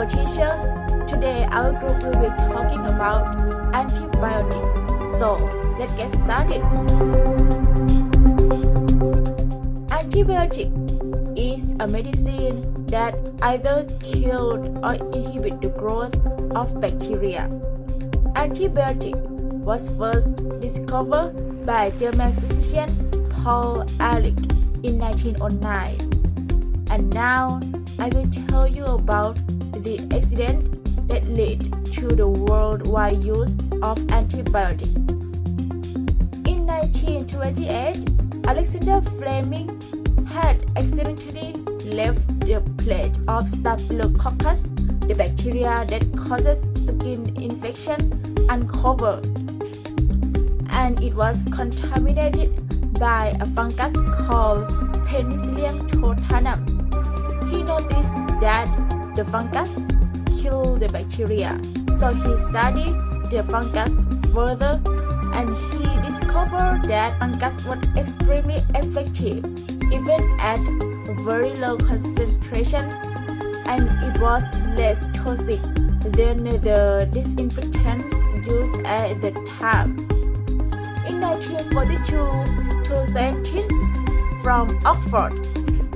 Hello teacher, today our group will be talking about antibiotic. So let's get started. Antibiotic is a medicine that either kills or inhibits the growth of bacteria. Antibiotic was first discovered by German physician Paul Ehrlich in 1909. And now I will tell you about the accident that led to the worldwide use of antibiotic. In 1928, Alexander Fleming had accidentally left the plate of Staphylococcus, the bacteria that causes skin infection, uncovered, and it was contaminated by a fungus called Penicillium totanum. He noticed that the fungus killed the bacteria, so he studied the fungus further and he discovered that fungus was extremely effective even at a very low concentration, and it was less toxic than the disinfectants used at the time. In 1942, two scientists from Oxford,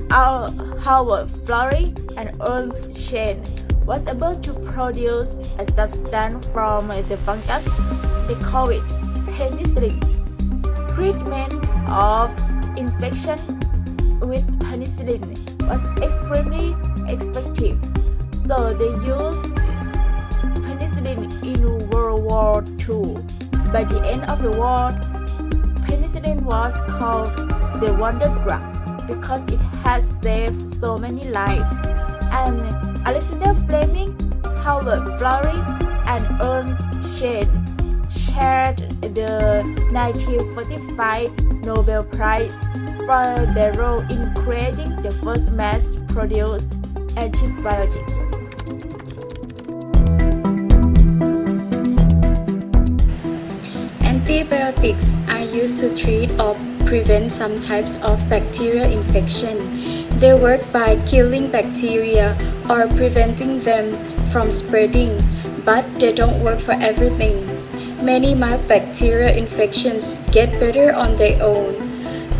Howard Florey and Ernst Schoen, was able to produce a substance from the fungus. They call it penicillin. Treatment of infection with penicillin was extremely effective, so they used penicillin in World War II. By the end of the war, penicillin was called the wonder drug because it has saved so many lives. And Alexander Fleming, Howard Florey, and Ernst Schoen shared the 1945 Nobel Prize for their role in creating the first mass-produced antibiotic. Antibiotics are used to treat or prevent some types of bacterial infection. They work by killing bacteria or preventing them from spreading, but they don't work for everything. Many mild bacterial infections get better on their own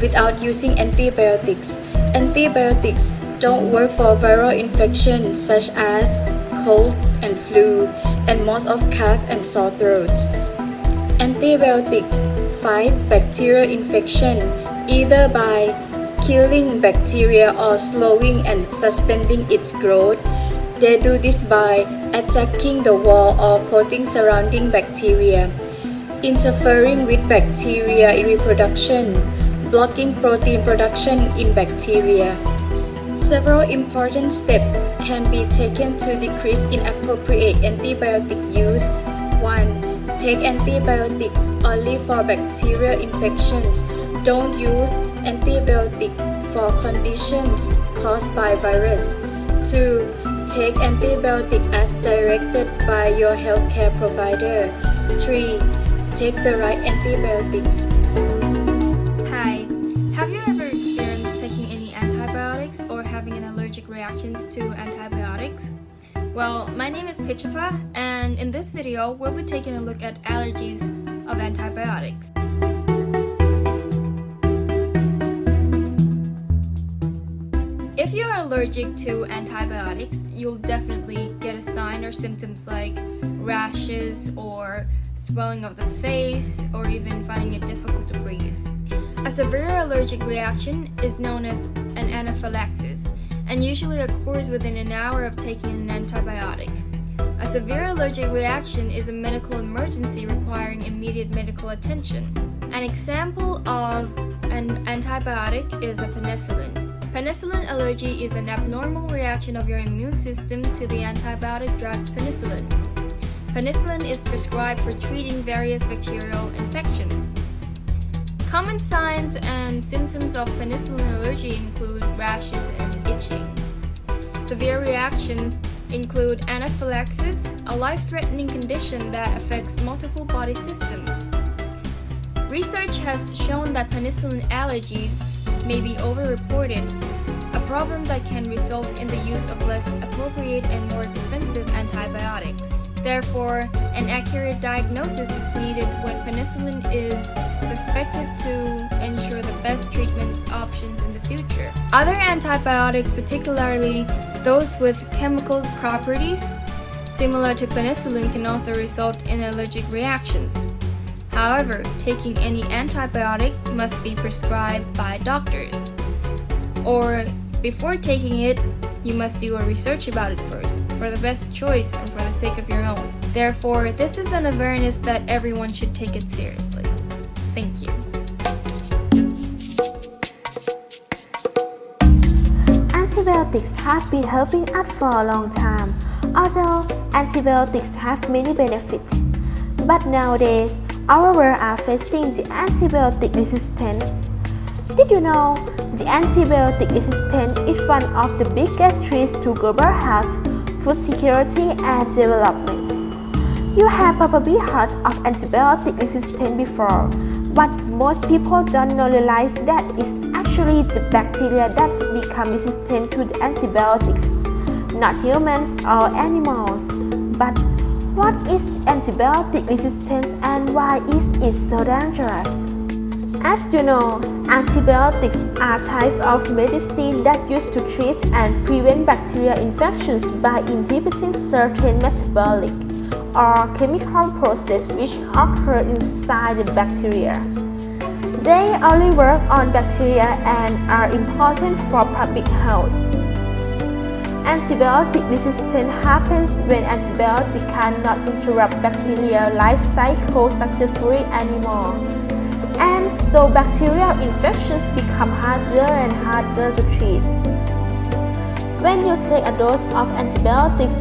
without using antibiotics. Antibiotics don't work for viral infections such as cold and flu and most of cough and sore throats. Antibiotics fight bacterial infection either by killing bacteria or slowing and suspending its growth. They do this by attacking the wall or coating surrounding bacteria, interfering with bacteria reproduction, blocking protein production in bacteria. Several important steps can be taken to decrease inappropriate antibiotic use. 1. Take antibiotics only for bacterial infections. Don't use antibiotic for conditions caused by virus. 2. Take antibiotic as directed by your healthcare provider. 3. Take the right antibiotics. Hi, have you ever experienced taking any antibiotics or having an allergic reactions to antibiotics? Well, my name is Pichapa, and in this video, we'll be taking a look at allergies of antibiotics. If you're allergic to antibiotics, you'll definitely get a sign or symptoms like rashes or swelling of the face or even finding it difficult to breathe. A severe allergic reaction is known as an anaphylaxis and usually occurs within an hour of taking an antibiotic. A severe allergic reaction is a medical emergency requiring immediate medical attention. An example of an antibiotic is a penicillin. Penicillin allergy is an abnormal reaction of your immune system to the antibiotic drugs penicillin. Penicillin is prescribed for treating various bacterial infections. Common signs and symptoms of penicillin allergy include rashes and itching. Severe reactions include anaphylaxis, a life-threatening condition that affects multiple body systems. Research has shown that penicillin allergies may be overreported. A problem that can result in the use of less appropriate and more expensive antibiotics. Therefore, an accurate diagnosis is needed when penicillin is suspected to ensure the best treatment options in the future. Other antibiotics, particularly those with chemical properties similar to penicillin, can also result in allergic reactions. However, taking any antibiotic must be prescribed by doctors. Or before taking it, you must do a research about it first, for the best choice and for the sake of your own. Therefore, this is an awareness that everyone should take it seriously. Thank you. Antibiotics have been helping us for a long time, although antibiotics have many benefits. But nowadays, our world are facing the antibiotic resistance. Did you know the antibiotic resistance is one of the biggest threats to global health, food security, and development? You have probably heard of antibiotic resistance before, but most people don't realize that it's actually the bacteria that become resistant to the antibiotics, not humans or animals. But what is antibiotic resistance and why is it so dangerous? As you know, antibiotics are types of medicine that used to treat and prevent bacterial infections by inhibiting certain metabolic or chemical processes which occur inside the bacteria. They only work on bacteria and are important for public health. Antibiotic resistance happens when antibiotics cannot interrupt bacterial life cycle successfully anymore. And so bacterial infections become harder and harder to treat. When you take a dose of antibiotics,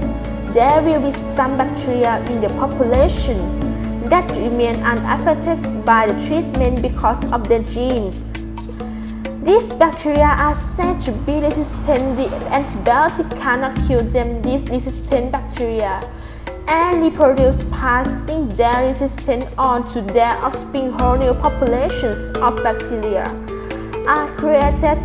there will be some bacteria in the population that remain unaffected by the treatment because of their genes. These bacteria are said to be resistant. The antibiotic cannot kill them. These resistant bacteria and reproduce, passing their resistance on to their offspring. Whole new populations of bacteria are created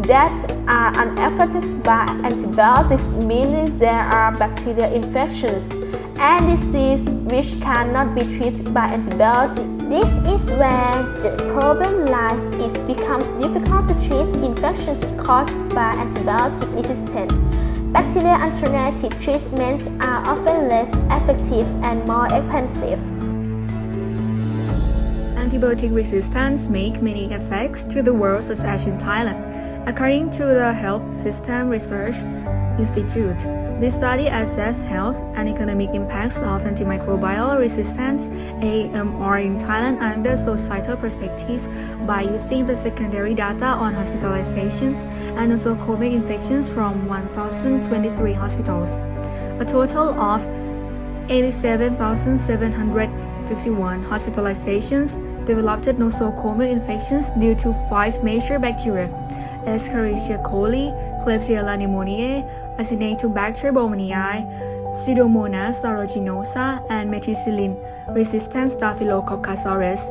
that are unaffected by antibiotics, meaning there are bacterial infections and disease which cannot be treated by antibiotics. This is where the problem lies. It becomes difficult to treat infections caused by antibiotic resistance. Bacterial alternative treatments are often less effective and more expensive. Antibiotic resistance makes many effects to the world, such as in Thailand. According to the Health System Research Institute, this study assessed health and economic impacts of antimicrobial resistance (AMR) in Thailand under societal perspective by using the secondary data on hospitalizations and nosocomial infections from 1,023 hospitals. A total of 87,751 hospitalizations developed nosocomial infections due to 5 major bacteria: Escherichia coli, Klebsiella pneumoniae, Acinetobacter baumannii, Pseudomonas aeruginosa, and methicillin-resistant Staphylococcus aureus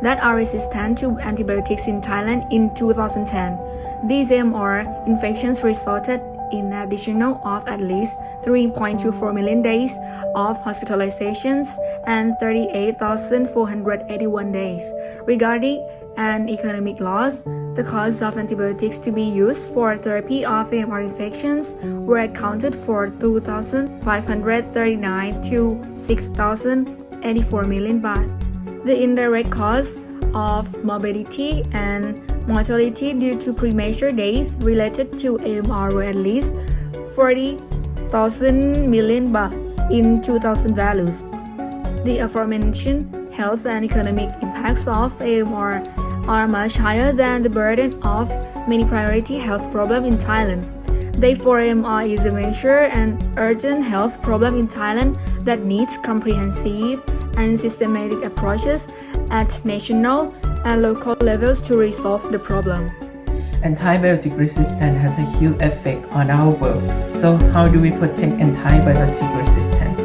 that are resistant to antibiotics in Thailand in 2010. These AMR infections resulted in an additional of at least 3.24 million days of hospitalizations and 38,481 days. Regarding an economic loss, the cost of antibiotics to be used for therapy of AMR infections were accounted for 2,539 to 6,084 million baht. The indirect cost of morbidity and mortality due to premature death related to AMR were at least 40,000 million baht in 2000 values. The aforementioned health and economic impacts of AMR are much higher than the burden of many priority health problems in Thailand. Therefore, AMR is a major and urgent health problem in Thailand that needs comprehensive and systematic approaches at national and local levels to resolve the problem. Antibiotic resistance has a huge effect on our world. So how do we protect antibiotic resistance?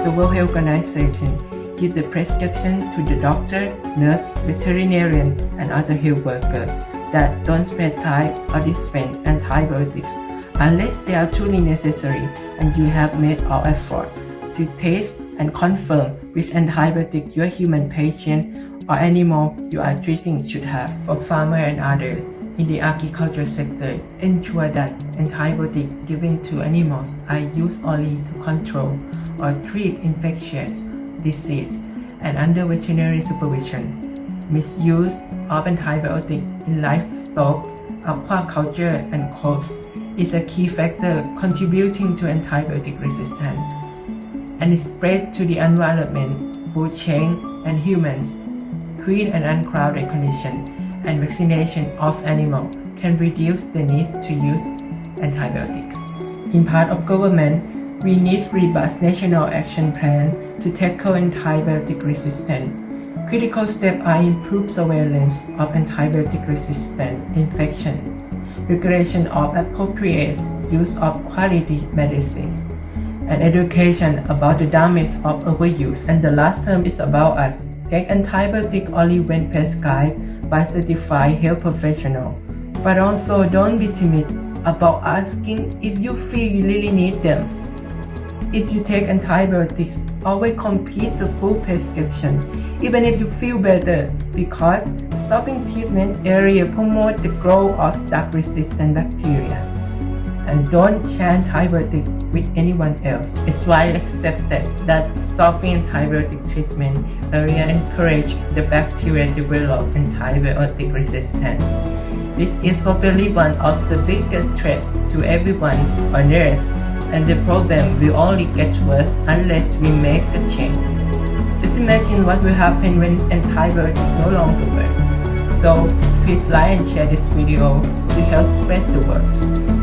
The World Health Organization give the prescription to the doctor, nurse, veterinarian, and other health workers. that don't prescribe or dispense antibiotics unless they are truly necessary and you have made all effort to test and confirm which antibiotic your human patient or animal you are treating should have. For farmer and others in the agriculture sector, ensure that antibiotics given to animals are used only to control or treat infectious disease and under veterinary supervision. Misuse of antibiotics in livestock, aquaculture, and crops is a key factor contributing to antibiotic resistance, and it spread to the environment, food chain, and humans. Clean and uncrowded conditions and vaccination of animals can reduce the need to use antibiotics. In part of government, we need robust national action plan to tackle antibiotic resistance. Critical steps are improved surveillance of antibiotic-resistant infection, regulation of appropriate use of quality medicines, and education about the damage of overuse. And the last term is about us. Take antibiotic only when prescribed by certified health professional, but also don't be timid about asking if you feel you really need them. If you take antibiotics, always complete the full prescription, even if you feel better, because stopping treatment area promotes the growth of drug-resistant bacteria. And don't share antibiotics with anyone else. It's widely accepted that stopping antibiotic treatment area encourages the bacteria to develop antibiotic resistance. This is probably one of the biggest threats to everyone on Earth, and the problem will only get worse unless we make a change. Just imagine what will happen when antibiotics no longer work. So please like and share this video to help spread the word.